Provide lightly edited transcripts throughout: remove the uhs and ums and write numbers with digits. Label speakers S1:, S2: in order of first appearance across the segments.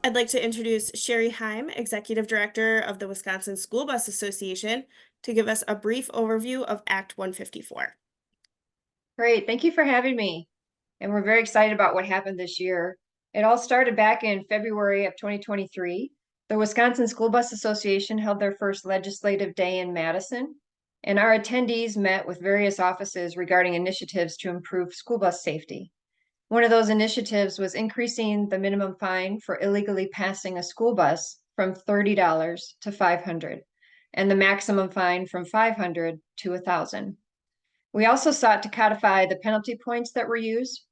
S1: I'd like to introduce Sherry Heim, Executive Director of the Wisconsin School Bus Association, to give us a brief overview of Act 154.
S2: Great, thank you for having me. And we're very excited about what happened this year. It all started back in February of 2023. The Wisconsin School Bus Association held their first legislative day in Madison, and our attendees met with various offices regarding initiatives to improve school bus safety. One of those initiatives was increasing the minimum fine for illegally passing a school bus from $30 to $500, and the maximum fine from $500 to $1,000. We also sought to codify the penalty points that were used.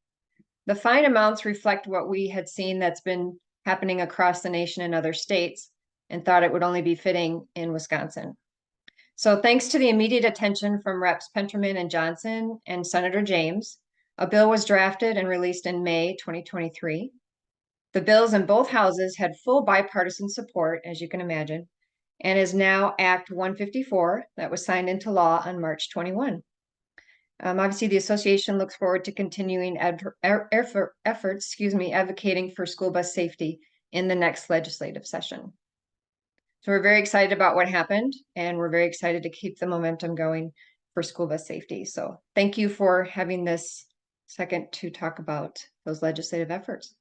S2: The fine amounts reflect what we had seen that's been happening across the nation in other states, and thought it would only be fitting in Wisconsin. So thanks to the immediate attention from Reps. Penterman and Johnson and Senator James, a bill was drafted and released in May 2023. The bills in both houses had full bipartisan support, as you can imagine, and is now Act 154 that was signed into law on March 21. Obviously, the association looks forward to continuing efforts, advocating for school bus safety in the next legislative session. So we're very excited about what happened, and we're very excited to keep the momentum going for school bus safety. So thank you for having this second to talk about those legislative efforts.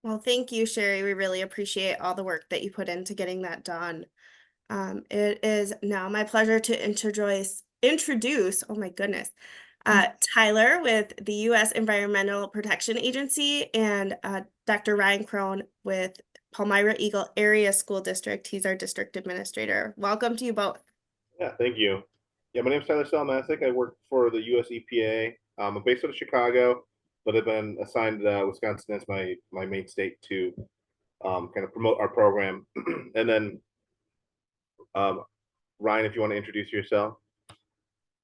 S1: Well, thank you, Sherry. We really appreciate all the work that you put into getting that done. It is now my pleasure to introduce, oh my goodness, Tyler with the U.S. Environmental Protection Agency and Dr. Ryan Crone with Palmyra Eagle Area School District. He's our district administrator. Welcome to you both.
S3: Yeah, thank you. Yeah, my name is Tyler Salamasick. I work for the U.S. EPA. I'm based out of Chicago, but I've been assigned Wisconsin as my main state to kind of promote our program. And then, Ryan, if you want to introduce yourself.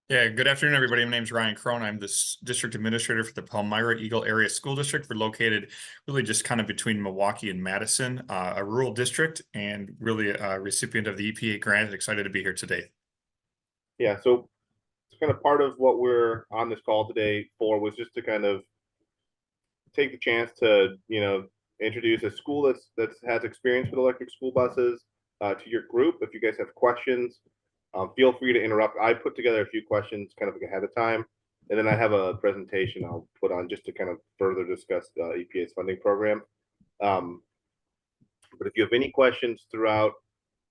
S4: Yeah, good afternoon, everybody. My name is Ryan Crone. I'm the district administrator for the Palmyra Eagle Area School District. We're located really just kind of between Milwaukee and Madison, a rural district, and really a recipient of the EPA grant. Excited to be here today.
S3: Yeah, so it's kind of part of what we're on this call today for was just to kind of take the chance to, introduce a school that has experience with electric school buses to your group. If you guys have questions, feel free to interrupt. I put together a few questions kind of ahead of time, and then I have a presentation I'll put on just to kind of further discuss the EPA's funding program. But if you have any questions throughout,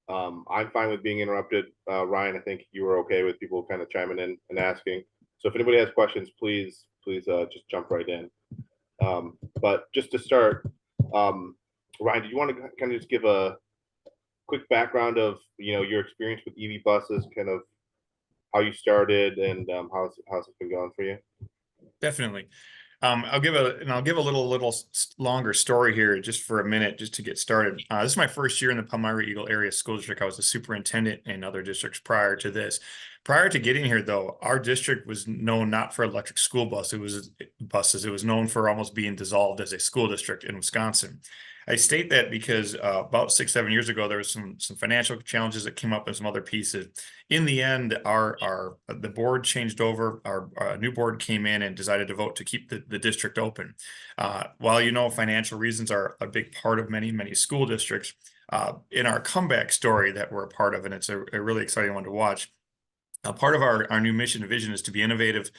S3: I'm fine with being interrupted. Ryan, I think you were okay with people kind of chiming in and asking. So if anybody has questions, please just jump right in. But just to start, Ryan, do you want to kind of just give a quick background of your experience with EV buses, kind of how you started and how's it been going for you?
S4: Definitely. I'll give a little longer story here just for a minute, just to get started. This is my first year in the Palmyra Eagle Area School District. I was a superintendent in other districts prior to this. Prior to getting here, though, our district was known not for electric school buses. It was known for almost being dissolved as a school district in Wisconsin. I state that because about 6-7 years ago, there was some financial challenges that came up and some other pieces. In the end, the board changed over. Our new board came in and decided to vote to keep the district open. While financial reasons are a big part of many school districts, in our comeback story that we're a part of, and it's a really exciting one to watch. Part of our new mission and vision is to be innovative,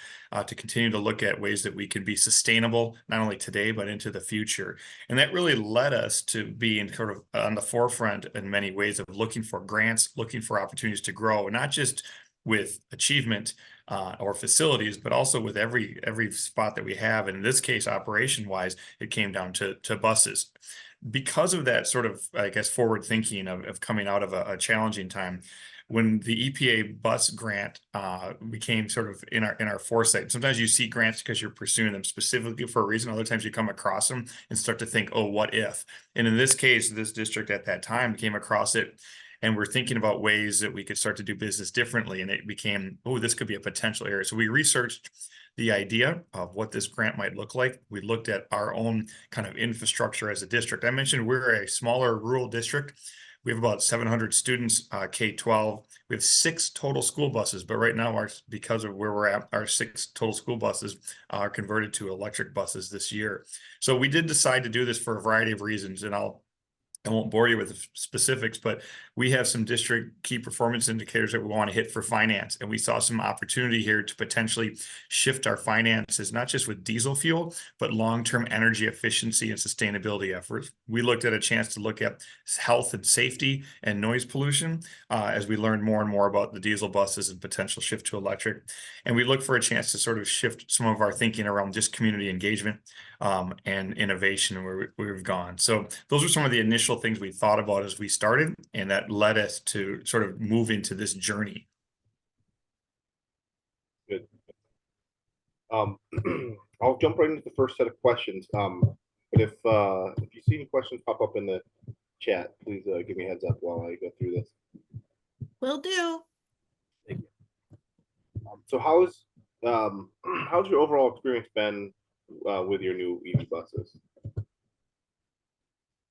S4: to continue to look at ways that we can be sustainable, not only today, but into the future. And that really led us to be in sort of on the forefront in many ways of looking for grants, looking for opportunities to grow, not just with achievement or facilities, but also with every spot that we have. And in this case, operation-wise, it came down to buses. Because of that sort of, I guess, forward thinking of coming out of a challenging time, when the EPA bus grant became sort of in our foresight. Sometimes you see grants because you're pursuing them specifically for a reason. Other times you come across them and start to think, oh, what if? And in this case, this district at that time came across it, and we're thinking about ways that we could start to do business differently. And it became, oh, this could be a potential area. So we researched the idea of what this grant might look like. We looked at our own kind of infrastructure as a district. I mentioned we're a smaller rural district, We have about 700 students, K-12. We have 6 total school buses, but right now, because of where we're at, our 6 total school buses are converted to electric buses this year. So we did decide to do this for a variety of reasons, and I won't bore you with the specifics, but we have some district key performance indicators that we want to hit for finance. And we saw some opportunity here to potentially shift our finances, not just with diesel fuel, but long-term energy efficiency and sustainability efforts. We looked at a chance to look at health and safety and noise pollution as we learned more and more about the diesel buses and potential shift to electric. And we look for a chance to sort of shift some of our thinking around just community engagement and innovation where we've gone. So those are some of the initial things we thought about as we started, and that led us to sort of move into this journey.
S3: Good. I'll jump right into the first set of questions. But if you see any questions pop up in the chat, please give me a heads up while I go through this.
S1: Will do.
S3: Thank you. So how's your overall experience been with your new EV buses?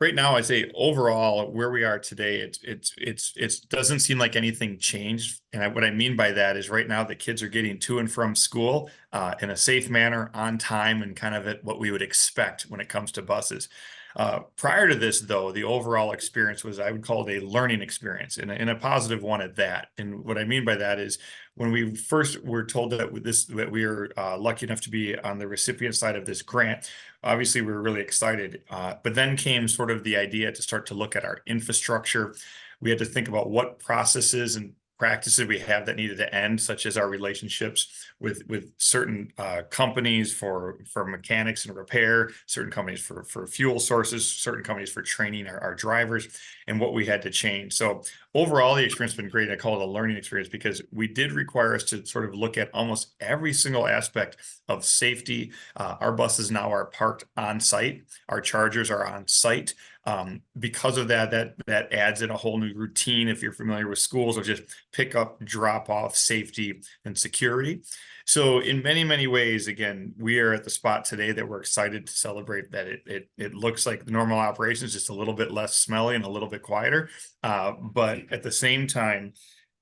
S4: Right now, I'd say overall where we are today, it doesn't seem like anything changed. And what I mean by that is right now the kids are getting to and from school in a safe manner, on time, and kind of at what we would expect when it comes to buses. Prior to this, though, the overall experience was, I would call it a learning experience, and a positive one at that. And what I mean by that is when we first were told that we are lucky enough to be on the recipient side of this grant, obviously we were really excited. But then came sort of the idea to start to look at our infrastructure. We had to think about what processes and practices we have that needed to end, such as our relationships with certain companies for mechanics and repair, certain companies for fuel sources, certain companies for training our drivers, and what we had to change. So overall, the experience has been great. I call it a learning experience because we did require us to sort of look at almost every single aspect of safety. Our buses now are parked on site. Our chargers are on site. Because of that adds in a whole new routine, if you're familiar with schools, of just pick up, drop off, safety, and security. So in many, many ways, again, we are at the spot today that we're excited to celebrate that it looks like the normal operations, just a little bit less smelly and a little bit quieter. But at the same time,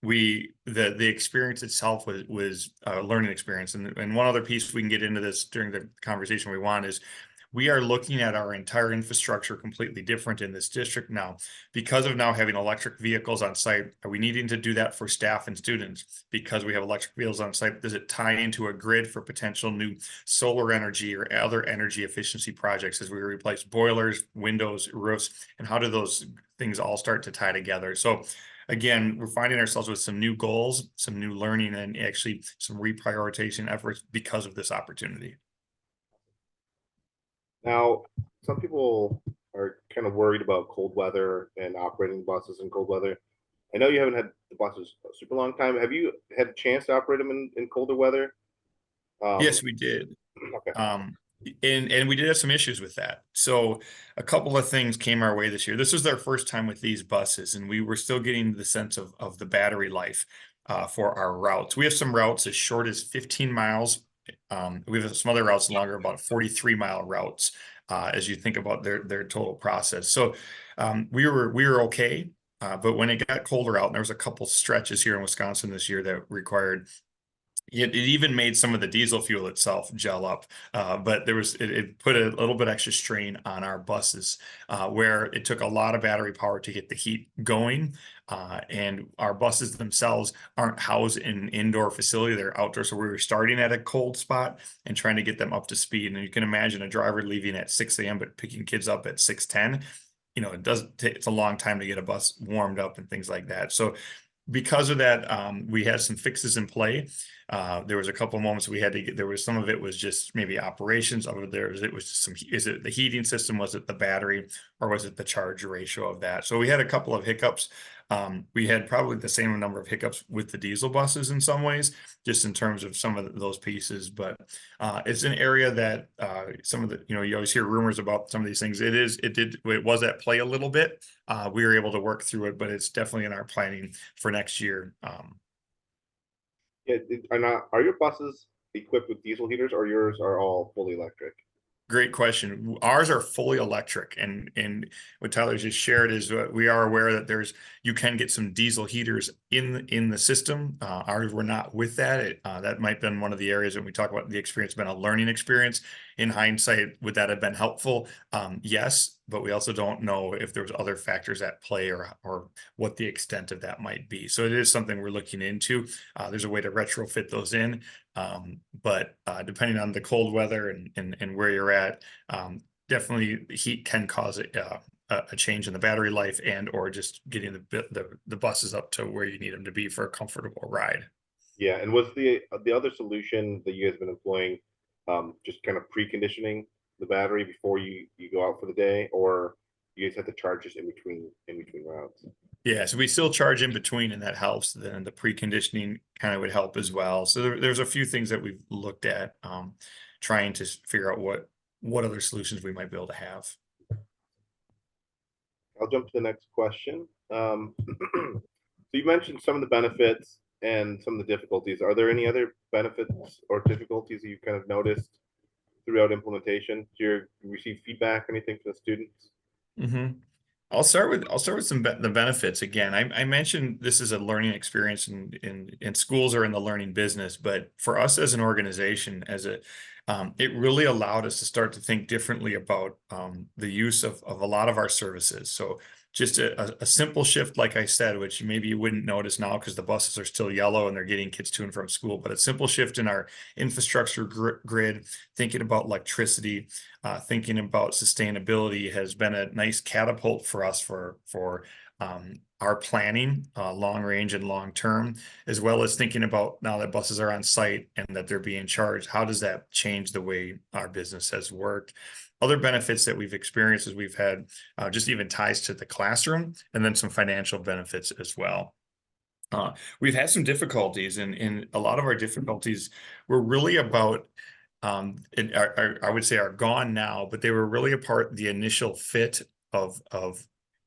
S4: the experience itself was a learning experience. And one other piece we can get into this during the conversation we want is we are looking at our entire infrastructure completely different in this district now. Because of now having electric vehicles on site, are we needing to do that for staff and students? Because we have electric vehicles on site, does it tie into a grid for potential new solar energy or other energy efficiency projects as we replace boilers, windows, roofs, and how do those things all start to tie together? So again, we're finding ourselves with some new goals, some new learning, and actually some reprioritization efforts because of this opportunity.
S3: Now, some people are kind of worried about cold weather and operating buses in cold weather. I know you haven't had the buses a super long time. Have you had a chance to operate them in colder weather?
S4: Yes, we did.
S3: Okay.
S4: And we did have some issues with that. So a couple of things came our way this year. This was our first time with these buses, and we were still getting the sense of the battery life for our routes. We have some routes as short as 15 miles. We have some other routes longer, about 43-mile routes, as you think about their total process. So we were okay. But when it got colder out, and there was a couple stretches here in Wisconsin this year that required it even made some of the diesel fuel itself gel up, but it put a little bit extra strain on our buses, where it took a lot of battery power to get the heat going. And our buses themselves aren't housed in an indoor facility; they're outdoor. So we were starting at a cold spot and trying to get them up to speed. And you can imagine a driver leaving at 6 a.m. but picking kids up at 6:10. It's a long time to get a bus warmed up and things like that. So because of that, we had some fixes in play. There was a couple moments we had to get, there was some of it was just maybe operations. Other there was, it was just is it the heating system? Was it the battery, or was it the charge ratio of that? So we had a couple of hiccups. We had probably the same number of hiccups with the diesel buses in some ways, just in terms of some of those pieces. But it's an area that some of the, you always hear rumors about some of these things. It was at play a little bit. We were able to work through it, but it's definitely in our planning for next year.
S3: Yeah, are your buses equipped with diesel heaters, or yours are all fully electric?
S4: Great question. Ours are fully electric, and what Tyler just shared is we are aware that you can get some diesel heaters in the system. Ours were not with that. That might have been one of the areas when we talk about the experience been a learning experience. In hindsight, would that have been helpful? Yes, but we also don't know if there's other factors at play or what the extent of that might be. So it is something we're looking into. There's a way to retrofit those in. But depending on the cold weather and where you're at, definitely heat can cause a change in the battery life and or just getting the buses up to where you need them to be for a comfortable ride.
S3: Yeah, and was the other solution that you guys have been employing just kind of preconditioning the battery before you go out for the day, or you guys have to charge this in between routes?
S4: Yeah, so we still charge in between, and that helps. Then the preconditioning kind of would help as well. So there's a few things that we've looked at, trying to figure out what other solutions we might be able to have.
S3: I'll jump to the next question. So you mentioned some of the benefits and some of the difficulties. Are there any other benefits or difficulties that you've kind of noticed throughout implementation? Do you receive feedback, anything from the students?
S4: Mm-hmm. I'll start with the benefits again. I mentioned this is a learning experience in schools or in the learning business, but for us as an organization, it really allowed us to start to think differently about the use of a lot of our services. So just a simple shift, like I said, which maybe you wouldn't notice now because the buses are still yellow and they're getting kids to and from school, but a simple shift in our infrastructure grid, thinking about electricity, thinking about sustainability has been a nice catapult for us for our planning, long range and long term, as well as thinking about now that buses are on site and that they're being charged. How does that change the way our business has worked? Other benefits that we've experienced is we've had just even ties to the classroom, and then some financial benefits as well. We've had some difficulties, and a lot of our difficulties were really about I would say are gone now, but they were really the initial fit of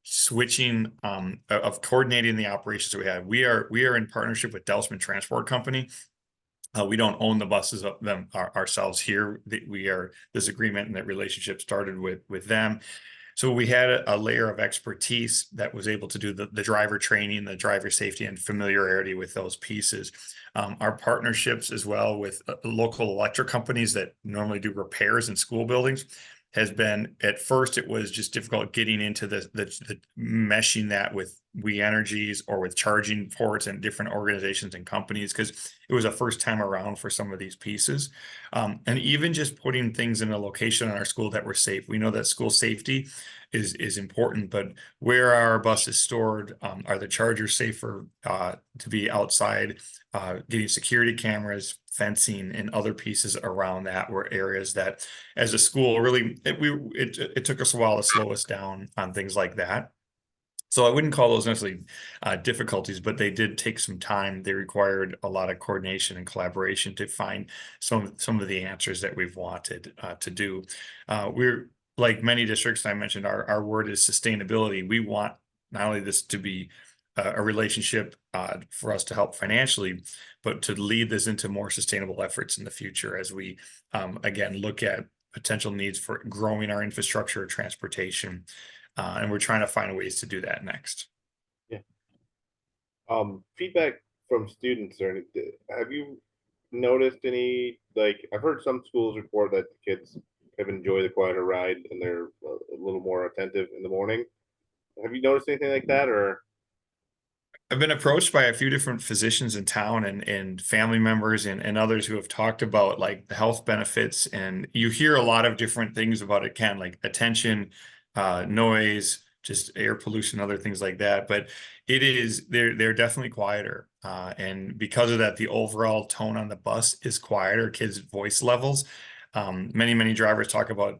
S4: switching, of coordinating the operations we had. We are in partnership with Delsman Transport Company. We don't own the buses of them ourselves here. This agreement and that relationship started with them. So we had a layer of expertise that was able to do the driver training, the driver safety, and familiarity with those pieces. Our partnerships as well with local electric companies that normally do repairs in school buildings has been, at first it was just difficult getting into the meshing that with We Energies or with charging ports and different organizations and companies, because it was a first time around for some of these pieces. And even just putting things in a location in our school that were safe. We know that school safety is important, but where are our buses stored? Are the chargers safer to be outside? Getting security cameras, fencing, and other pieces around that were areas that, as a school, really it took us a while to slow us down on things like that. So I wouldn't call those necessarily difficulties, but they did take some time. They required a lot of coordination and collaboration to find some of the answers that we've wanted to do. We're like many districts. I mentioned our word is sustainability. We want not only this to be a relationship for us to help financially, but to lead this into more sustainable efforts in the future as we again look at potential needs for growing our infrastructure, transportation. And we're trying to find ways to do that next.
S3: Yeah. Feedback from students, or have you noticed any, like, I've heard some schools report that the kids have enjoyed the quieter ride and they're a little more attentive in the morning. Have you noticed anything like that, or?
S4: I've been approached by a few different physicians in town and family members and others who have talked about like the health benefits, and you hear a lot of different things about it, Ken, like attention, noise, just air pollution, other things like that. But they're definitely quieter. And because of that, the overall tone on the bus is quieter, kids' voice levels. Many drivers talk about,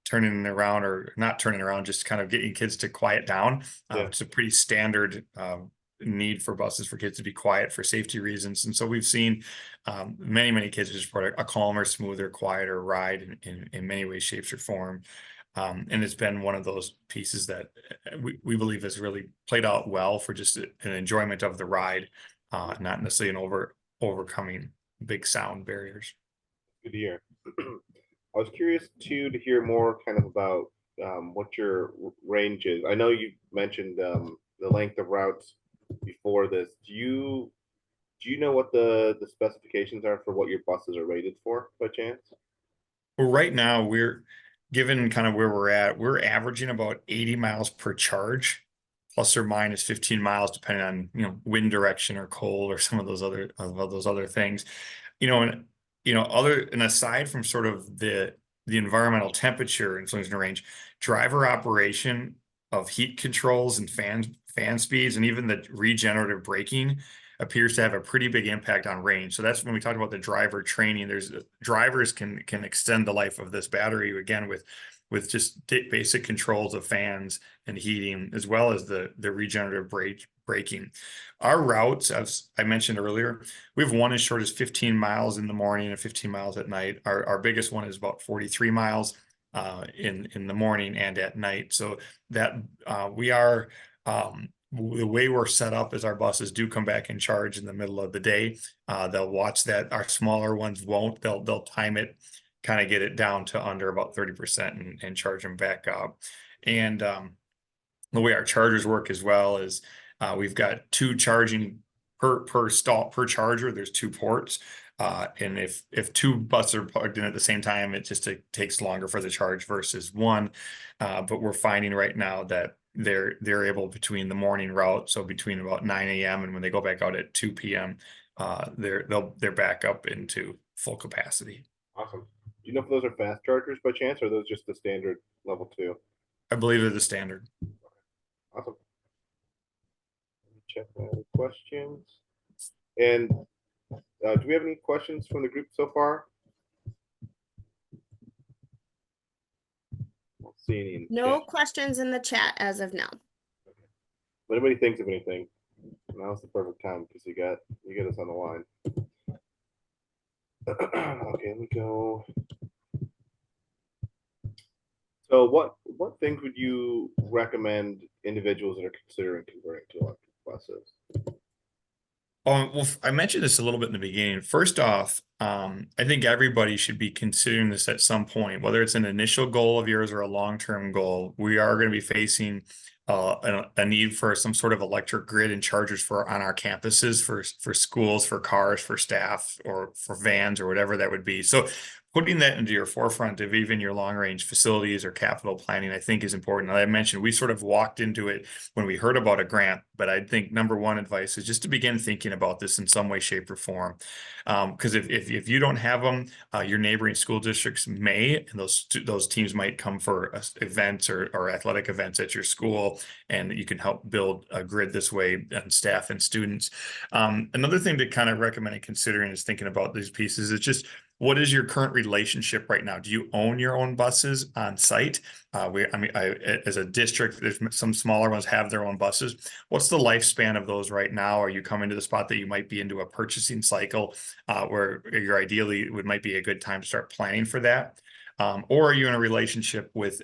S4: turning around or not turning around, just kind of getting kids to quiet down. It's a pretty standard need for buses for kids to be quiet for safety reasons. And so we've seen many kids just report a calmer, smoother, quieter ride in many ways, shapes, or form. And it's been one of those pieces that we believe has really played out well for just an enjoyment of the ride, not necessarily an overcoming big sound barriers.
S3: Good to hear. was curious too to hear more kind of about what your range is. I know you mentioned the length of routes before this. Do you know what the specifications are for what your buses are rated for by chance?
S4: Well, right now we're given kind of where we're at, we're averaging about 80 miles per charge, plus or minus 15 miles, depending on, wind direction or cold or some of those other things. And other and aside from sort of the environmental temperature influencing the range, driver operation of heat controls and fan speeds and even the regenerative braking appears to have a pretty big impact on range. So that's when we talked about the driver training. There's drivers can extend the life of this battery again with just basic controls of fans and heating, as well as the regenerative braking. Our routes, as I mentioned earlier, we have one as short as 15 miles in the morning and 15 miles at night. Our biggest one is about 43 miles in the morning and at night. So that we are the way we're set up is our buses do come back in charge in the middle of the day. They'll watch that. Our smaller ones won't. They'll time it, kind of get it down to under about 30% and charge them back up. And the way our chargers work as well is we've got 2 charging per charger. There's 2 ports. And if 2 buses are plugged in at the same time, it takes longer for the charge versus one. But we're finding right now that they're able between the morning route, so between about 9 a.m. and when they go back out at 2 p.m., they're back up into full capacity.
S3: Awesome. Do you know if those are fast chargers by chance, or are those just the standard level 2?
S4: I believe they're the standard.
S3: Awesome. Let me check my other questions. And do we have any questions from the group so far? Don't see any.
S1: No questions in the chat as of now.
S3: If anybody thinks of anything, now's the perfect time because you get us on the line. Okay, let me go. So what things would you recommend individuals that are considering converting to electric buses?
S4: Well, I mentioned this a little bit in the beginning. First off, I think everybody should be considering this at some point, whether it's an initial goal of yours or a long-term goal. We are going to be facing a need for some sort of electric grid and chargers on our campuses for schools, for cars, for staff, or for vans, or whatever that would be. So putting that into your forefront of even your long-range facilities or capital planning, I think, is important. Like I mentioned, we sort of walked into it when we heard about a grant, but I think number one advice is just to begin thinking about this in some way, shape, or form. Because if you don't have them, your neighboring school districts may, and those teams might come for events or athletic events at your school, and you can help build a grid this way and staff and students. Another thing to kind of recommend considering is thinking about these pieces is just, what is your current relationship right now? Do you own your own buses on site? As a district, there's some smaller ones have their own buses. What's the lifespan of those right now? Are you coming to the spot that you might be into a purchasing cycle where ideally it might be a good time to start planning for that? Or are you in a relationship with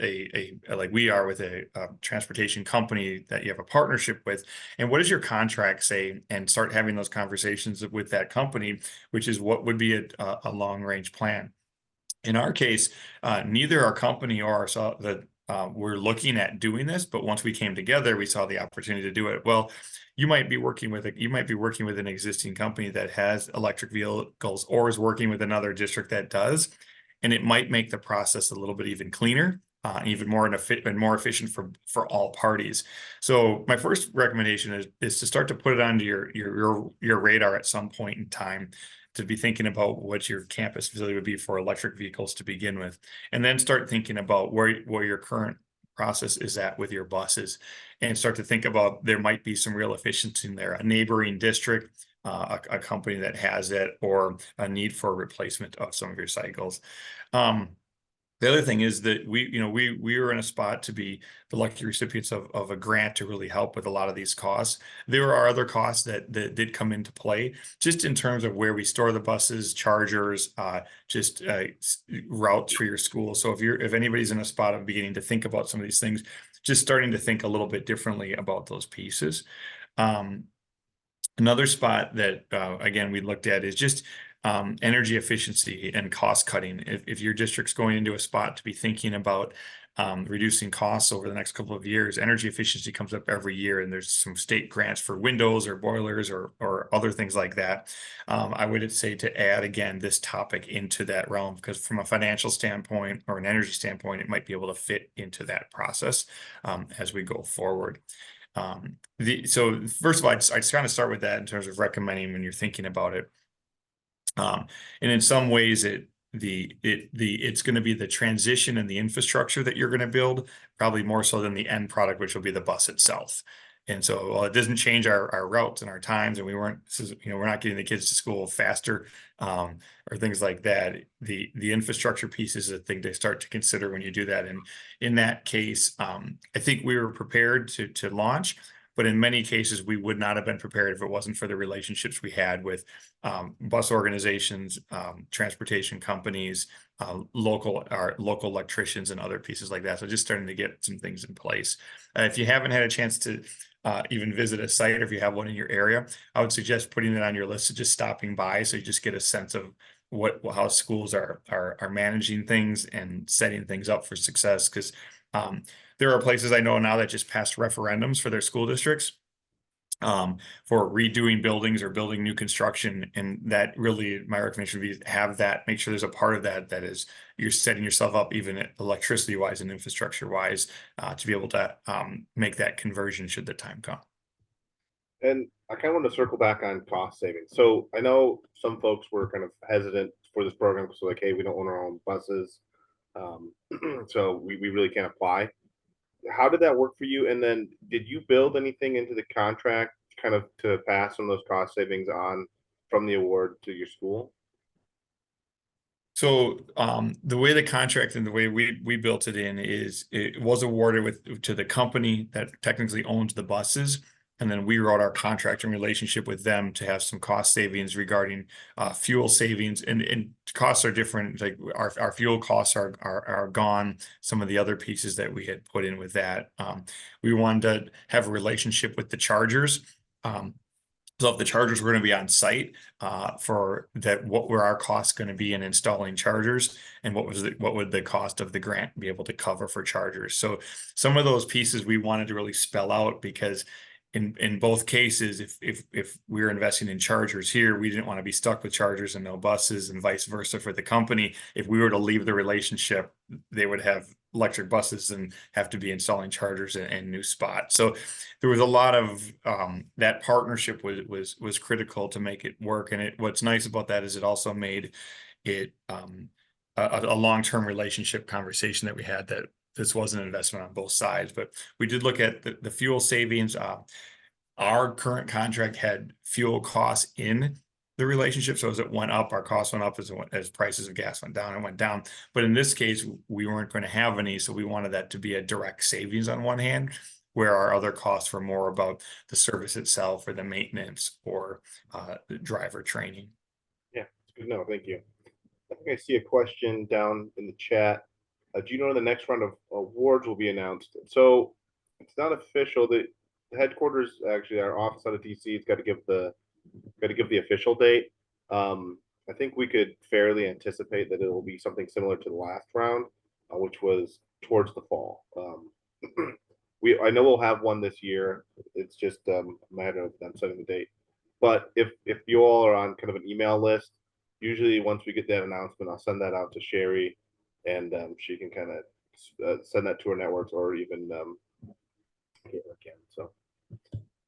S4: like we are with a transportation company that you have a partnership with? And what does your contract say? And start having those conversations with that company, which is what would be a long range plan. In our case, neither our company or ourselves we're looking at doing this, but once we came together, we saw the opportunity to do it. Well, you might be working with an existing company that has electric vehicles or is working with another district that does. And it might make the process a little bit even cleaner, even more efficient for all parties. So my first recommendation is to start to put it onto your radar at some point in time, to be thinking about what your campus facility would be for electric vehicles to begin with, and then start thinking about where your current process is at with your buses, and start to think about there might be some real efficiency in there, a neighboring district, a company that has it, or a need for a replacement of some of your cycles. The other thing is that we were in a spot to be the lucky recipients of a grant to really help with a lot of these costs. There are other costs that did come into play, just in terms of where we store the buses, chargers, routes for your school. So if anybody's in a spot of beginning to think about some of these things, just starting to think a little bit differently about those pieces. Another spot that, again, we looked at is just energy efficiency and cost cutting. If your district's going into a spot to be thinking about reducing costs over the next couple of years, energy efficiency comes up every year, and there's some state grants for windows or boilers or other things like that. I would say to add, again, this topic into that realm, because from a financial standpoint or an energy standpoint, it might be able to fit into that process as we go forward. So first of all, I'd kind of start with that in terms of recommending when you're thinking about it. And in some ways it's going to be the transition and the infrastructure that you're going to build, probably more so than the end product, which will be the bus itself. And so, while it doesn't change our routes and our times, and we're not getting the kids to school faster, or things like that. The infrastructure piece is a thing to start to consider when you do that. And in that case, I think we were prepared to launch, but in many cases we would not have been prepared if it wasn't for the relationships we had with bus organizations, transportation companies, local electricians, and other pieces like that. So just starting to get some things in place. If you haven't had a chance to even visit a site, or if you have one in your area, I would suggest putting it on your list of just stopping by, so you just get a sense of how schools are managing things and setting things up for success. Because there are places I know now that just passed referendums for their school districts for redoing buildings or building new construction, and that really, my recommendation would be have that, make sure there's a part of that is you're setting yourself up, even electricity wise and infrastructure wise, to be able to make that conversion should the time come.
S3: And I kind of want to circle back on cost savings. So I know some folks were kind of hesitant for this program, so like, hey, we don't own our own buses, so we really can't apply. How did that work for you? And then did you build anything into the contract kind of to pass some of those cost savings on from the award to your school?
S4: So the way the contract and the way we built it in is it was awarded to the company that technically owns the buses. And then we wrote our contract and relationship with them to have some cost savings regarding fuel savings, and costs are different. Like our fuel costs are gone. Some of the other pieces that we had put in with that, we wanted to have a relationship with the chargers. So if the chargers were going to be on site, for that, what were our costs going to be in installing chargers, and what would the cost of the grant be able to cover for chargers? So some of those pieces we wanted to really spell out, because in both cases, if we were investing in chargers here, we didn't want to be stuck with chargers and no buses, and vice versa for the company. If we were to leave the relationship, they would have electric buses and have to be installing chargers in new spots. So there was a lot of that partnership was critical to make it work. And what's nice about that is it also made it a long-term relationship conversation that we had, that this was an investment on both sides. But we did look at the fuel savings. Our current contract had fuel costs in the relationship, so as it went up, our costs went up, as prices of gas went down, it went down. But in this case, we weren't going to have any, so we wanted that to be a direct savings on one hand, where our other costs were more about the service itself, or the maintenance, or the driver training.
S3: Yeah, it's good to know. Thank you. I think I see a question down in the chat. Do you know when the next round of awards will be announced? So it's not official. The headquarters, actually, our office out of DC, has got to give the official date. I think we could fairly anticipate that it will be something similar to the last round, which was towards the fall. I know we'll have one this year. It's just a matter of them setting the date. But if you all are on kind of an email list, usually once we get that announcement, I'll send that out to Sherry, and she can kind of send that to her networks, or even again. So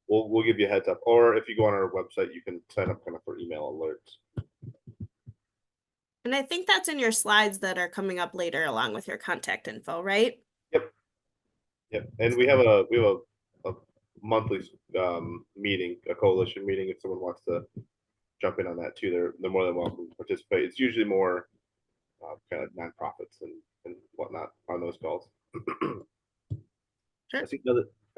S3: we'll give you a heads up. Or if you go on our website, you can sign up kind of for email alerts.
S1: And I think that's in your slides that are coming up later, along with your contact info, right?
S3: Yep. And we have a monthly meeting, a coalition meeting. If someone wants to jump in on that too, they're more than welcome to participate. It's usually more kind of nonprofits and whatnot on those calls.
S1: Sure.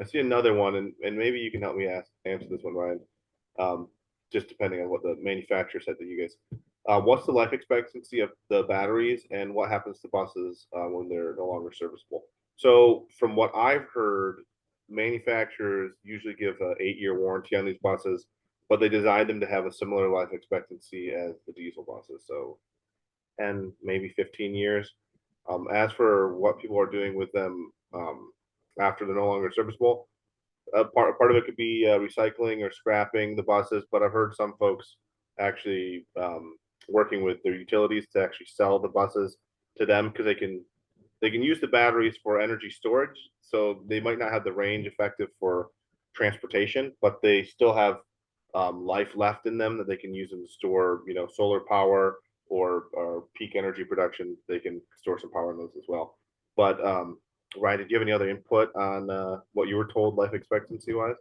S3: I see another one, and maybe you can help me answer this one, Ryan. Just depending on what the manufacturer said to you guys. What's the life expectancy of the batteries, and what happens to buses when they're no longer serviceable? So from what I've heard, manufacturers usually give an 8-year warranty on these buses. but they designed them to have a similar life expectancy as the diesel buses. So 10, maybe 15 years. As for what people are doing with them after they're no longer serviceable, part of it could be recycling or scrapping the buses, but I've heard some folks actually working with their utilities to actually sell the buses to them because they can use the batteries for energy storage. So they might not have the range effective for transportation, but they still have life left in them that they can use them to store, solar power or peak energy production. They can store some power in those as well. But Ryan, did you have any other input on what you were told life expectancy wise?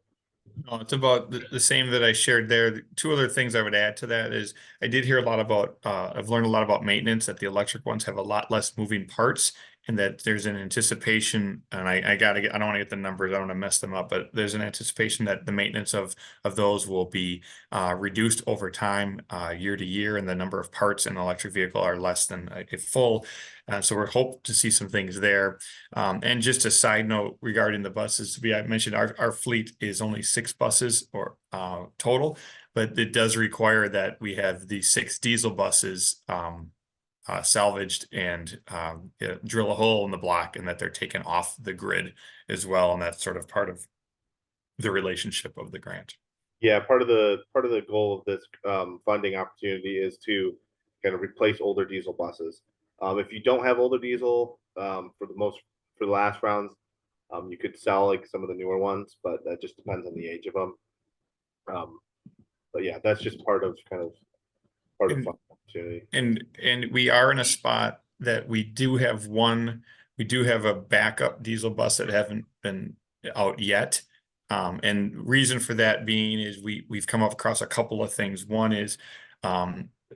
S4: No, it's about the same that I shared there. The two other things I would add to that is I did hear a lot about, I've learned a lot about maintenance, that the electric ones have a lot less moving parts, and that there's an anticipation, and I don't want to get the numbers, I don't want to mess them up, but there's an anticipation that the maintenance of those will be reduced over time, year to year, and the number of parts in an electric vehicle are less than a full. So we're hope to see some things there. And just a side note regarding the buses, I mentioned our fleet is only 6 buses or total, but it does require that we have the 6 diesel buses salvaged and drill a hole in the block, and that they're taken off the grid as well. And that's sort of part of the relationship of the grant.
S3: Yeah, part of the goal of this funding opportunity is to kind of replace older diesel buses. If you don't have older diesel, for the last rounds, you could sell like some of the newer ones, but that just depends on the age of them. But yeah, that's just part of funding opportunity.
S4: And we are in a spot that we do have a backup diesel bus that haven't been out yet. And reason for that being is we've come up across a couple of things. One is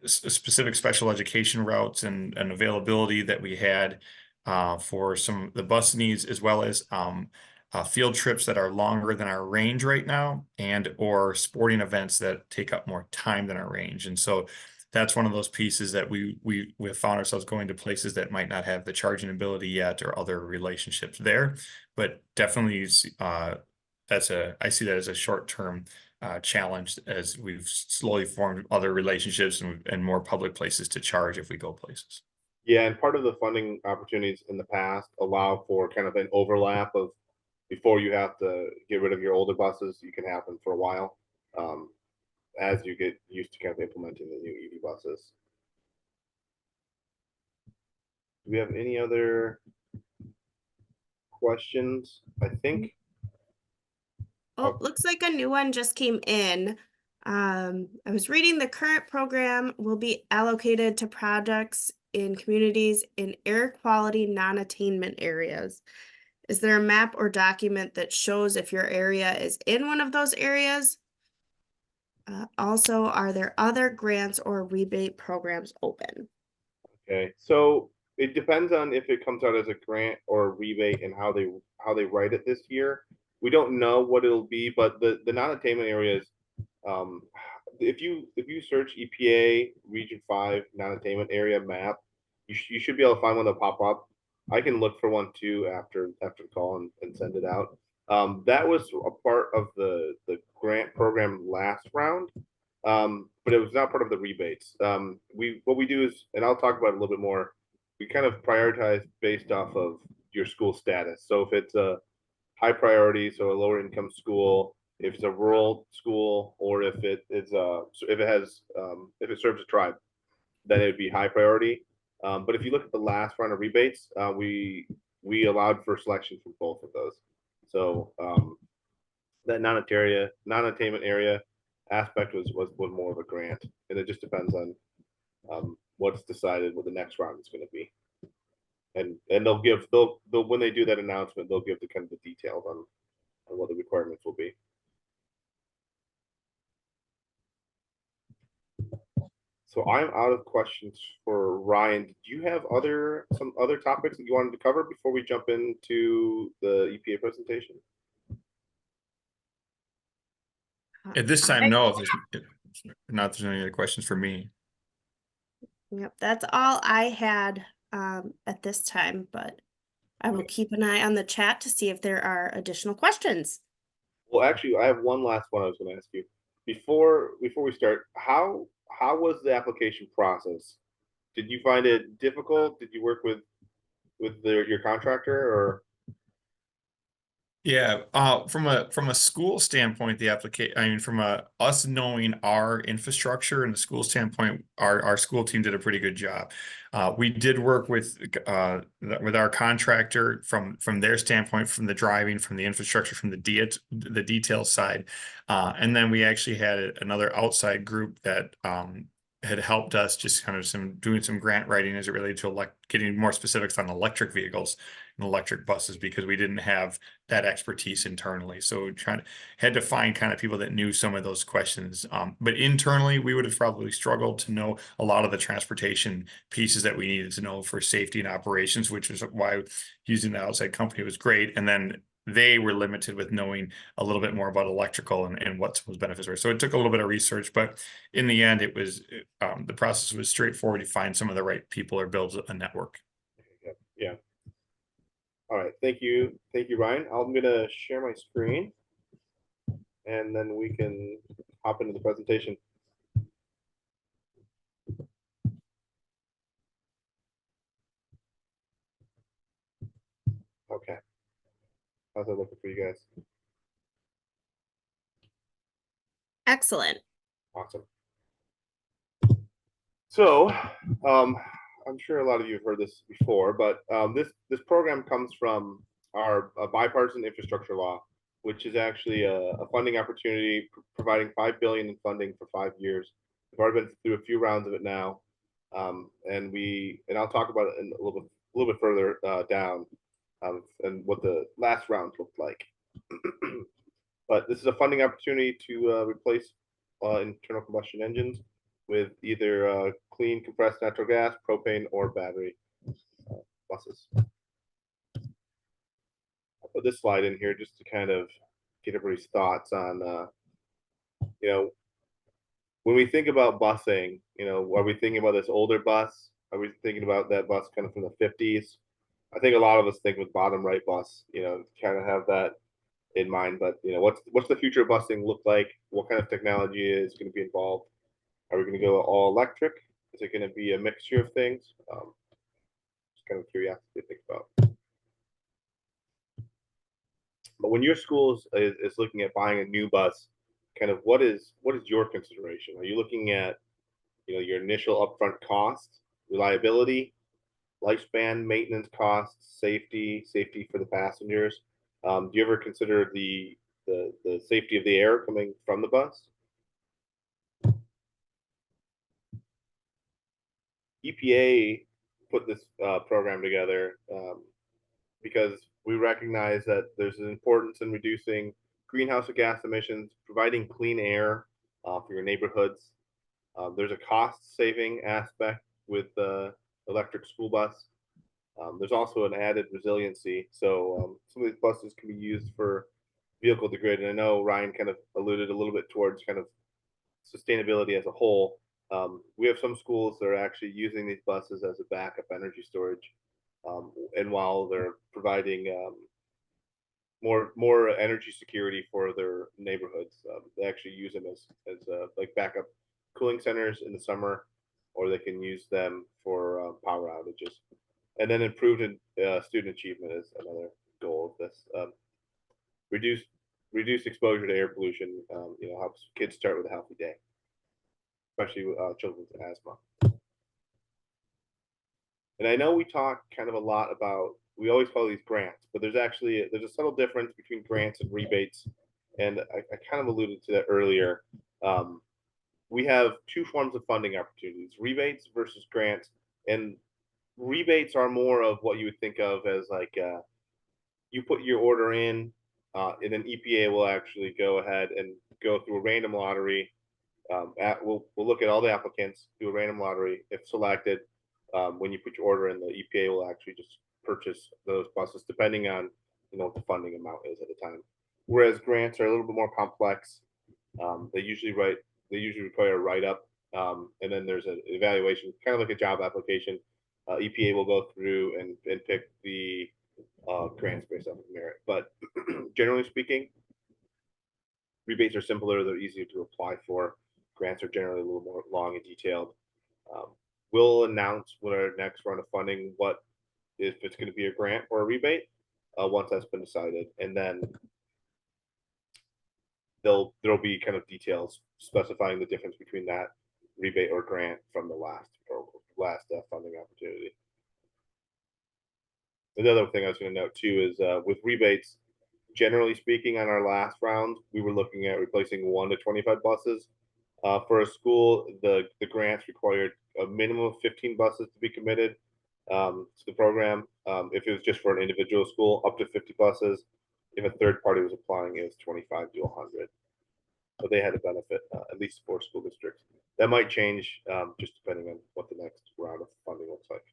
S4: specific special education routes and availability that we had for some of the bus needs, as well as field trips that are longer than our range right now, and or sporting events that take up more time than our range. And so that's one of those pieces that we have found ourselves going to places that might not have the charging ability yet, or other relationships there. But definitely I see that as a short-term challenge, as we've slowly formed other relationships and more public places to charge if we go places.
S3: Yeah, and part of the funding opportunities in the past allow for kind of an overlap of, before you have to get rid of your older buses, you can have them for a while, as you get used to kind of implementing the new EV buses. Do we have any other questions? I think.
S1: Oh, looks like a new one just came in. I was reading the current program will be allocated to projects in communities in air quality non-attainment areas. Is there a map or document that shows if your area is in one of those areas? Also, are there other grants or rebate programs open?
S3: Okay, so it depends on if it comes out as a grant or a rebate and how they write it this year. We don't know what it'll be, but the non-attainment areas, if you search EPA Region 5 non-attainment area map, you should be able to find one that'll pop up. I can look for one too after the call and send it out. That was a part of the grant program last round, but it was not part of the rebates. What we do is, and I'll talk about it a little bit more, we kind of prioritize based off of your school status. So if it's a high priority, so a lower income school, if it's a rural school, or if it serves a tribe, then it would be high priority. But if you look at the last round of rebates, we allowed for selection from both of those. So that non-attainment area aspect was more of a grant, and it just depends on what's decided what the next round is going to be. And they'll when they do that announcement, they'll give the kind of the details on what the requirements will be. So I'm out of questions for Ryan. Did you have some other topics that you wanted to cover before we jump into the EPA presentation?
S4: At this time, no. If there's any other questions for me.
S1: Yep, that's all I had at this time, but I will keep an eye on the chat to see if there are additional questions.
S3: Well, actually, I have one last one I was going to ask you. before we start, how was the application process? Did you find it difficult? Did you work with your contractor or?
S4: Yeah, from a school standpoint, the application, I mean, from a us knowing our infrastructure and the school standpoint, our school team did a pretty good job. We did work with our contractor from their standpoint, from the driving, from the infrastructure, from the detail side, and then we actually had another outside group that had helped us just kind of doing some grant writing as it related to getting more specifics on electric vehicles and electric buses because we didn't have that expertise internally. So had to find kind of people that knew some of those questions. But internally, we would have probably struggled to know a lot of the transportation pieces that we needed to know for safety and operations, which is why using the outside company was great. And then they were limited with knowing a little bit more about electrical and what some of those benefits were. So it took a little bit of research, but in the end, it was the process was straightforward to find some of the right people or build a network.
S3: Yeah. All right. Thank you, Ryan. I'm gonna share my screen, and then we can hop into the presentation. Okay. How's that looking for you guys?
S1: Excellent.
S3: Awesome. So, I'm sure a lot of you have heard this before, but this program comes from our bipartisan infrastructure law, which is actually a funding opportunity providing $5 billion in funding for 5 years. We've already been through a few rounds of it now, and I'll talk about it in a little bit further down, and what the last round looked like. But this is a funding opportunity to replace internal combustion engines with either clean compressed natural gas, propane, or battery buses. I'll put this slide in here just to kind of get everybody's thoughts on, when we think about busing, are we thinking about this older bus? Are we thinking about that bus kind of from the 50s? I think a lot of us think with bottom right bus, kind of have that in mind. But what's the future of busing look like? What kind of technology is going to be involved? Are we going to go all electric? Is it going to be a mixture of things? Just kind of curiosity to think about. But when your school is looking at buying a new bus, kind of what is your consideration? Are you looking at your initial upfront cost, reliability, lifespan, maintenance costs, safety for the passengers? Do you ever consider the safety of the air coming from the bus? EPA put this program together because we recognize that there's an importance in reducing greenhouse gas emissions, providing clean air for your neighborhoods. There's a cost saving aspect with the electric school bus. There's also an added resiliency. So some of these buses can be used for vehicle to grid. And I know Ryan kind of alluded a little bit towards kind of sustainability as a whole. We have some schools that are actually using these buses as a backup energy storage. And while they're providing more energy security for their neighborhoods, they actually use them as like backup cooling centers in the summer, or they can use them for power outages. And then improved student achievement is another goal of this. Reduce exposure to air pollution. Helps kids start with a healthy day, especially children with asthma. And I know we talk kind of a lot about, we always call these grants, but there's a subtle difference between grants and rebates. And I kind of alluded to that earlier. We have two forms of funding opportunities: rebates versus grants. And rebates are more of what you would think of as like you put your order in, and then EPA will actually go ahead and go through a random lottery. We'll look at all the applicants, do a random lottery. If selected, when you put your order in, the EPA will actually just purchase those buses depending on what the funding amount is at the time. Whereas grants are a little bit more complex. They usually require a write-up, and then there's an evaluation, kind of like a job application. EPA will go through and pick the grants based off of merit. But generally speaking, rebates are simpler, they're easier to apply for. Grants are generally a little more long and detailed. We'll announce with our next round of funding what if it's going to be a grant or a rebate once that's been decided, and then there'll be kind of details specifying the difference between that rebate or grant from the last funding opportunity. The other thing I was going to note too is with rebates, generally speaking, on our last round, we were looking at replacing 1 to 25 buses. For a school, the grants required a minimum of 15 buses to be committed to the program. If it was just for an individual school, up to 50 buses. If a third party was applying, it was 25 to 100. But they had a benefit, at least for school districts. That might change just depending on what the next round of funding looks like.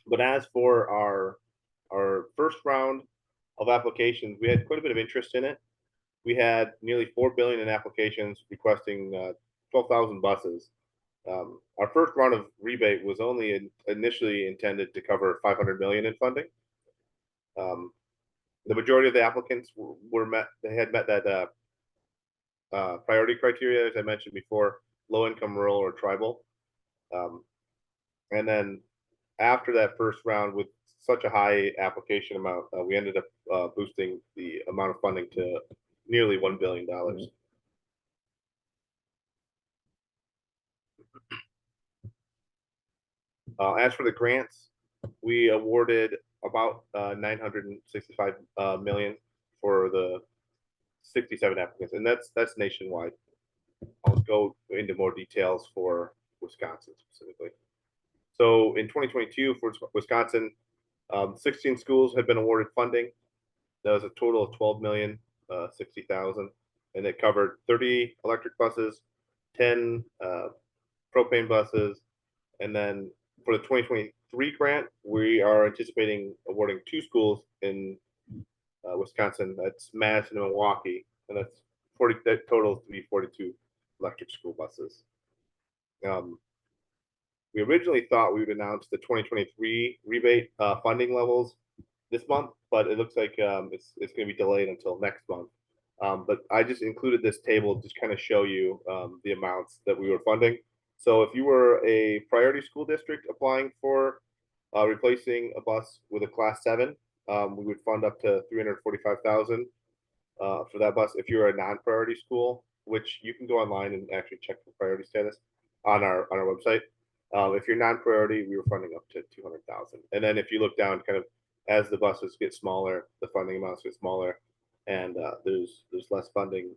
S3: But as for our first round of applications, we had quite a bit of interest in it. We had nearly 4 billion in applications requesting 12,000 buses. Our first round of rebate was only initially intended to cover 500 million in funding. The majority of the applicants were met. They had met that priority criteria, as I mentioned before, low income, rural, or tribal. And then after that first round, with such a high application amount, we ended up boosting the amount of funding to nearly $1 billion. As for the grants, we awarded about 965 million for the 67 applicants, and that's nationwide. I'll go into more details for Wisconsin specifically. So in 2022 for Wisconsin, 16 schools had been awarded funding. That was a total of 12,060,000, and it covered 30 electric buses, 10 propane buses, and then for the 2023 grant, we are anticipating awarding 2 schools in Wisconsin. That's Madison and Milwaukee, and that's 40. That totals to be 42 electric school buses. We originally thought we would announce the 2023 rebate funding levels this month, but it looks like it's going to be delayed until next month. But I just included this table to just kind of show you the amounts that we were funding. So if you were a priority school district applying for replacing a bus with a class 7, we would fund up to 345,000 for that bus. If you're a non-priority school, which you can go online and actually check the priority status on our website. If you're non-priority, we were funding up to 200,000. And then if you look down, kind of as the buses get smaller, the funding amounts get smaller, and there's less funding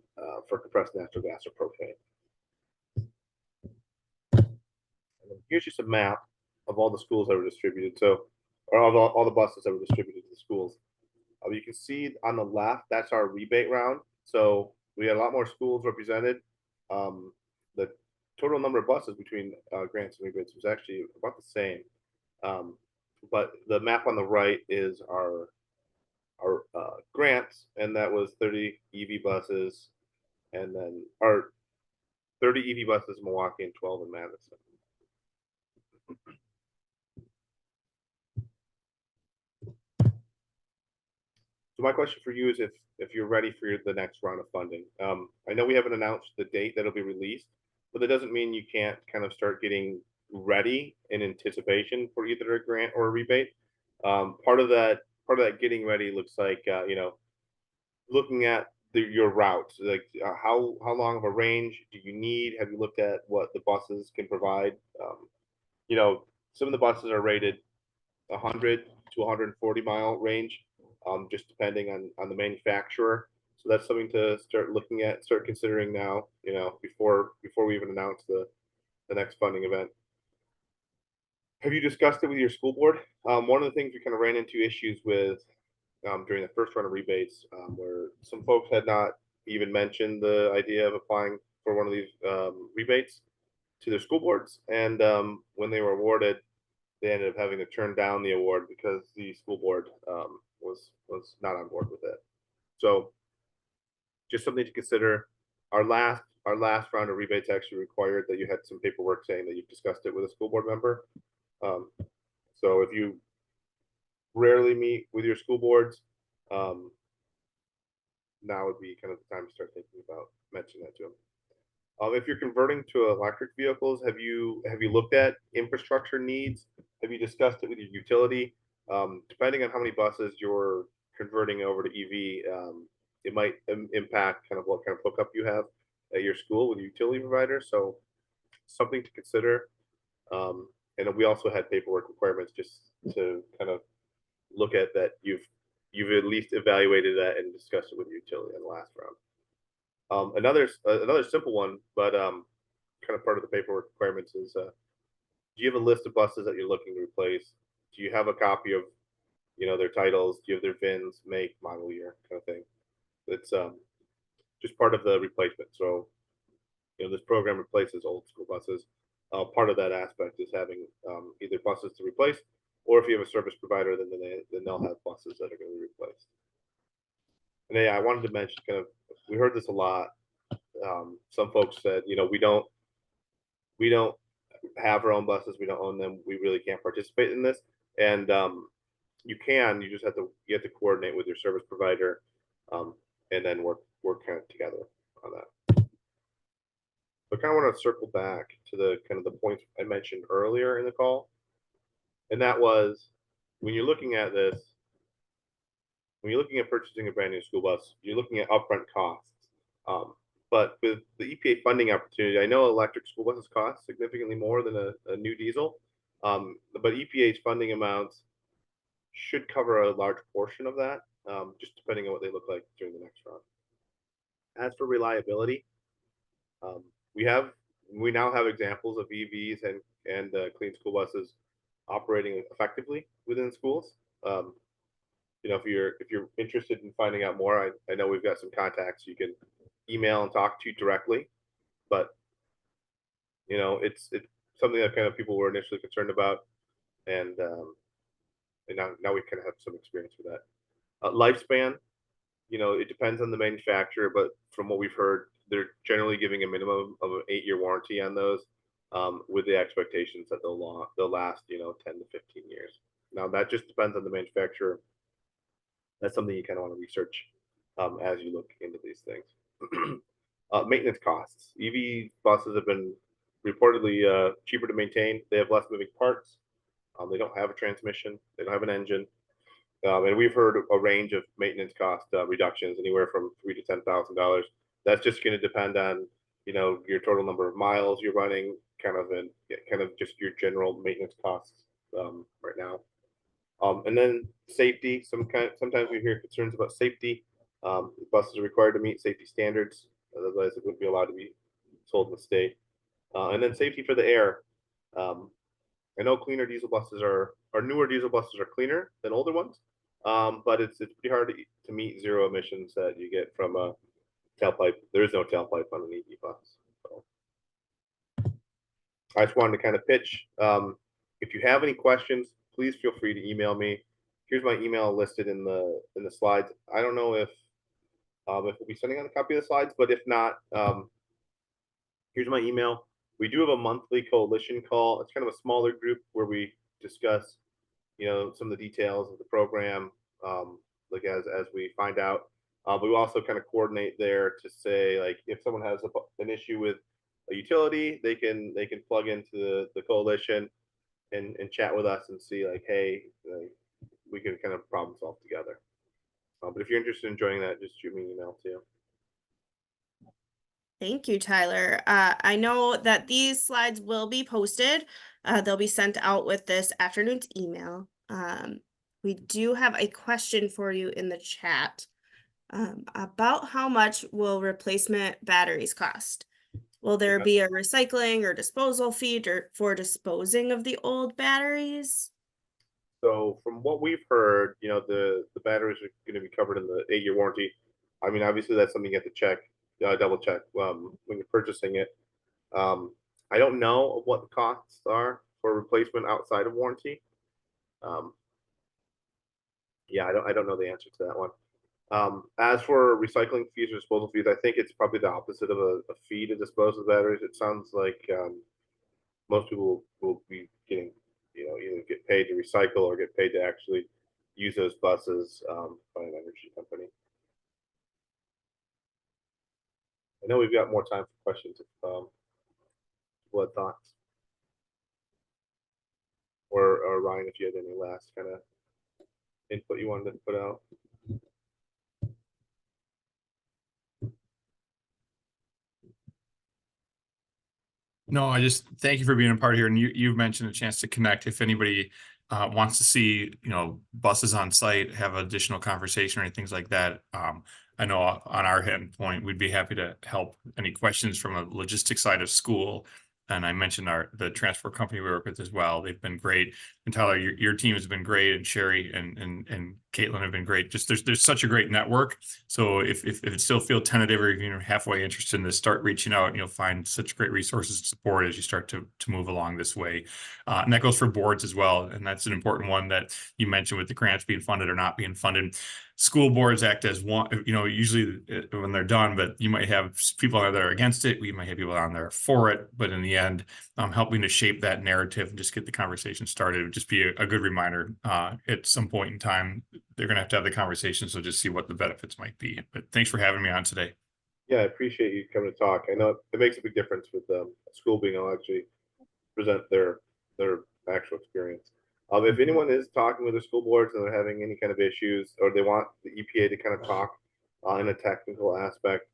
S3: for compressed natural gas or propane. And here's just a map of all the schools that were distributed. So, or all the buses that were distributed to the schools. You can see on the left, that's our rebate round. So we had a lot more schools represented. The total number of buses between grants and rebates was actually about the same. But the map on the right is our grants, and that was 30 EV buses, and then our 30 EV buses in Milwaukee and 12 in Madison. So my question for you is if you're ready for the next round of funding. I know we haven't announced the date that'll be released, but that doesn't mean you can't kind of start getting ready in anticipation for either a grant or a rebate. Part of that getting ready looks like looking at your routes, like how long of a range do you need? Have you looked at what the buses can provide? Some of the buses are rated 100 to 140 mile range, just depending on the manufacturer. So that's something to start looking at, start considering now, before we even announce the next funding event. Have you discussed it with your school board? One of the things we kind of ran into issues with during the first round of rebates, where some folks had not even mentioned the idea of applying for one of these rebates to their school boards. And when they were awarded, they ended up having to turn down the award because the school board was not on board with it. So just something to consider. Our last round of rebates actually required that you had some paperwork saying that you've discussed it with a school board member. So if you rarely meet with your school boards, now would be kind of the time to start thinking about mentioning that to them. If you're converting to electric vehicles, have you looked at infrastructure needs? Have you discussed it with your utility? Depending on how many buses you're converting over to EV, it might impact kind of what kind of hookup you have at your school with your utility provider. So something to consider. And we also had paperwork requirements just to kind of look at that. You've at least evaluated that and discussed it with your utility in the last round. Another simple one, but kind of part of the paperwork requirements is, do you have a list of buses that you're looking to replace? Do you have a copy of, their titles? Do you have their VINs, make, model year, kind of thing? It's just part of the replacement. So, this program replaces old school buses. Part of that aspect is having either buses to replace, or if you have a service provider, then they'll have buses that are going to be replaced. And yeah, I wanted to mention kind of, we heard this a lot. Some folks said, we don't have our own buses, we don't own them, we really can't participate in this. And you just have to coordinate with your service provider, and then work kind of together on that. I kind of want to circle back to the kind of the points I mentioned earlier in the call, and that was when you're looking at this, when you're looking at purchasing a brand new school bus, you're looking at upfront costs. But with the EPA funding opportunity, I know electric school buses cost significantly more than a new diesel, but EPA's funding amounts should cover a large portion of that, just depending on what they look like during the next round. As for reliability, we now have examples of EVs and clean school buses operating effectively within schools. If you're interested in finding out more, I know we've got some contacts you can email and talk to directly, but it's something that kind of people were initially concerned about, and now we kind of have some experience with that. Lifespan, it depends on the manufacturer, but from what we've heard, they're generally giving a minimum of an 8-year warranty on those, with the expectations that they'll last 10 to 15 years. Now that just depends on the manufacturer. That's something you kind of want to research as you look into these things. Maintenance costs. EV buses have been reportedly cheaper to maintain. They have less moving parts. They don't have a transmission. They don't have an engine. And we've heard a range of maintenance cost reductions, anywhere from $3,000 to $10,000. That's just going to depend on your total number of miles you're running, kind of just your general maintenance costs right now. And then safety. Sometimes we hear concerns about safety. Buses are required to meet safety standards, otherwise it wouldn't be allowed to be sold in the state. And then safety for the air. I know newer diesel buses are cleaner than older ones, but it's pretty hard to meet zero emissions that you get from a tailpipe. There is no tailpipe on an EV bus. So I just wanted to kind of pitch. If you have any questions, please feel free to email me. Here's my email listed in the slides. I don't know if we'll be sending out a copy of the slides, but if not, here's my email. We do have a monthly coalition call. It's kind of a smaller group where we discuss, some of the details of the program, like as we find out. We also kind of coordinate there to say, like, if someone has an issue with a utility, they can plug into the coalition and chat with us and see, like, hey, we can kind of problem solve together. But if you're interested in joining that, just shoot me an email too.
S1: Thank you, Tyler. I know that these slides will be posted. They'll be sent out with this afternoon's email. We do have a question for you in the chat about how much will replacement batteries cost? Will there be a recycling or disposal fee for disposing of the old batteries?
S3: So from what we've heard, the batteries are going to be covered in the 8-year warranty. I mean, obviously that's something you have to check, double check when you're purchasing it. I don't know what the costs are for replacement outside of warranty. Yeah, I don't know the answer to that one. As for recycling fees or disposal fees, I think it's probably the opposite of a fee to dispose of batteries. It sounds like most people will be getting, either get paid to recycle or get paid to actually use those buses by an energy company. I know we've got more time for questions. What thoughts? Or Ryan, if you had any last kind of input you wanted to put out.
S4: No, I just thank you for being a part here. And you've mentioned a chance to connect. If anybody wants to see, buses on site, have additional conversation or things like that. I know on our end point, we'd be happy to help any questions from a logistics side of school. And I mentioned the transport company we work with as well. They've been great. And Tyler, your team has been great, and Sherry and Caitlin have been great. Just there's such a great network. So if it still feel tentative or you're halfway interested in this, start reaching out and you'll find such great resources and support as you start to move along this way. And that goes for boards as well. And that's an important one that you mentioned with the grants being funded or not being funded. School boards act as one, usually when they're done, but you might have people that are against it. We might have people on there for it, but in the end, helping to shape that narrative and just get the conversation started would just be a good reminder. At some point in time, they're going to have the conversation. So just see what the benefits might be. But thanks for having me on today.
S3: Yeah, I appreciate you coming to talk. I know it makes a big difference with a school being able to actually present their actual experience. If anyone is talking with the school boards and they're having any kind of issues, or they want the EPA to kind of talk in a technical aspect,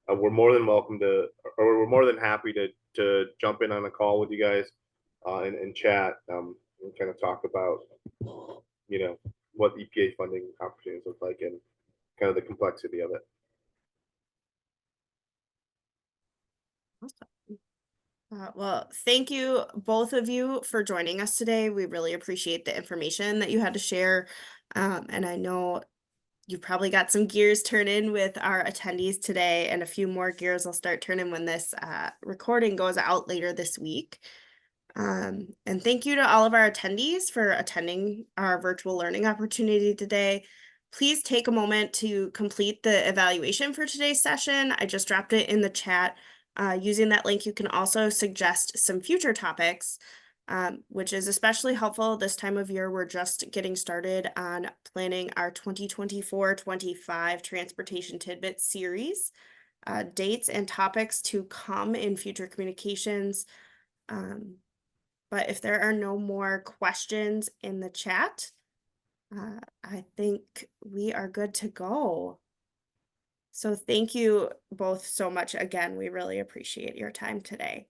S3: we're more than welcome to, or we're more than happy to jump in on a call with you guys and chat and kind of talk about what EPA funding opportunities look like and kind of the complexity of it.
S1: Well, thank you, both of you, for joining us today. We really appreciate the information that you had to share. And I know you probably got some gears turning with our attendees today, and a few more gears will start turning when this recording goes out later this week. And thank you to all of our attendees for attending our virtual learning opportunity today. Please take a moment to complete the evaluation for today's session. I just dropped it in the chat. Using that link, you can also suggest some future topics, which is especially helpful this time of year. We're just getting started on planning our 2024-25 Transportation Tidbits series. Dates and topics to come in future communications. But if there are no more questions in the chat, I think we are good to go. So thank you both so much again. We really appreciate your time today.